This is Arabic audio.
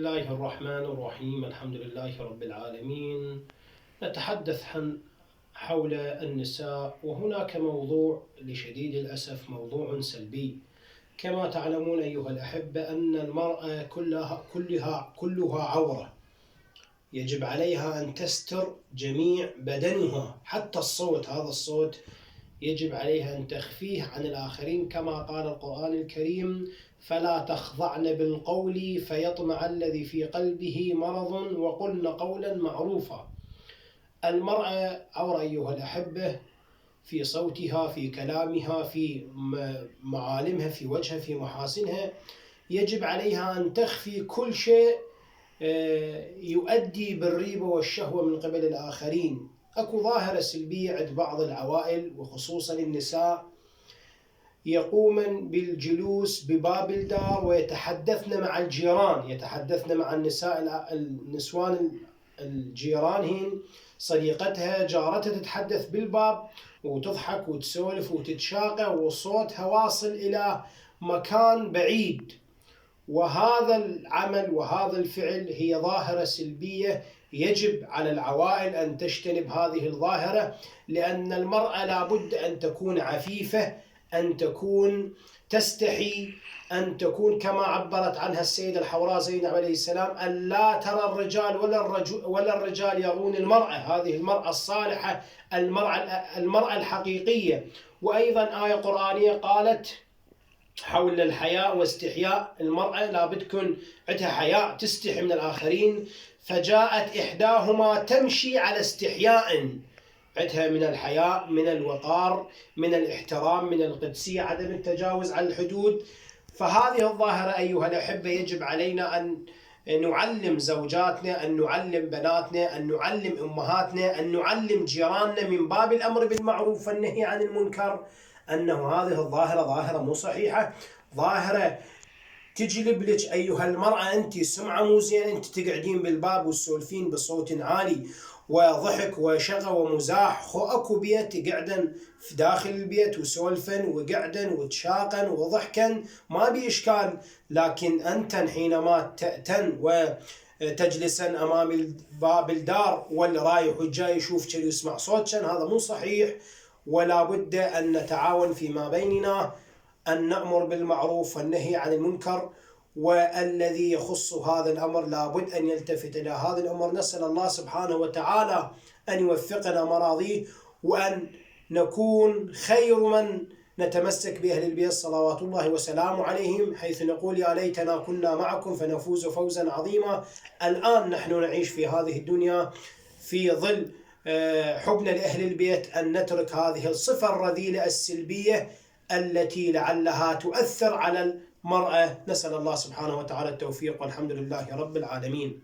الله الرحمن الرحيم. الحمد لله رب العالمين. نتحدث حول النساء، وهناك موضوع لشديد الأسف موضوع سلبي. كما تعلمون أيها الأحبة أن المرأة كلها عورة، يجب عليها أن تستر جميع بدنها، حتى الصوت، هذا الصوت يجب عليها أن تخفيه عن الآخرين، كما قال القرآن الكريم: فلا تخضعن بالقول فيطمع الذي في قلبه مرض وقلن قولا معروفا. المرأة عورة أيها الأحبة، في صوتها، في كلامها، في معالمها، في وجهها، في محاسنها. يجب عليها أن تخفي كل شيء يؤدي بالريبة والشهوة من قبل الآخرين. أكو ظاهرة سلبية عند بعض العوائل وخصوصا النساء، يقومن بالجلوس بباب الدار ويتحدثن مع الجيران، يتحدثن مع النسوان الجيران، صديقتها جارته، تتحدث بالباب وتضحك وتسولف وتتشاقى وصوتها واصل إلى مكان بعيد. وهذا العمل وهذا الفعل هي ظاهرة سلبية، يجب على العوائل أن تجتنب هذه الظاهرة، لأن المرأة لابد أن تكون عفيفة، أن تكون تستحي، أن تكون كما عبرت عنها السيدة الحوراء زينب عليه السلام: أن لا ترى الرجال ولا الرجال يرون المرأة. هذه المرأة الصالحة، المرأة الحقيقية. وأيضا آية قرآنية قالت حول الحياء واستحياء المرأة، لابد تكون عندها حياء، تستحي من الآخرين. فجاءت إحداهما تمشي على استحياء، عندها من الحياء، من الوقار، من الاحترام، من القدسية، عدم التجاوز عن الحدود. فهذه الظاهرة أيها الأحبة يجب علينا أن نعلم زوجاتنا، أن نعلم بناتنا، أن نعلم أمهاتنا، أن نعلم جيراننا من باب الأمر بالمعروف والنهي عن المنكر، أنه هذه الظاهرة ظاهرة مو صحيحة، ظاهرة تجلب لك أيها المرأة أنت سمعة مو زين. أنت تقعدين بالباب وتسولفين بصوت عالي وضحك وشغى ومزاح. أكو بيت قعدن في داخل البيت وسولفن وقعدن وتشاقن وضحكن، ما بي إشكال. لكن أنتن حينما تأتن وتجلسن أمام باب الدار واللي رايح والجاي يشوفك ويسمع صوتك، هذا مو صحيح. ولا بد أن نتعاون فيما بيننا، أن نأمر بالمعروف والنهي عن المنكر. والذي يخص هذا الأمر لابد أن يلتفت إلى هذا الأمر. نسأل الله سبحانه وتعالى أن يوفقنا مراضيه، وأن نكون خير من نتمسك بأهل البيت صلوات الله وسلامه عليهم، حيث نقول: يا ليتنا كنا معكم فنفوز فوزا عظيما. الآن نحن نعيش في هذه الدنيا في ظل حبنا لأهل البيت، أن نترك هذه الصفة الرذيلة السلبية التي لعلها تؤثر على المرأة. نسأل الله سبحانه وتعالى التوفيق، والحمد لله رب العالمين.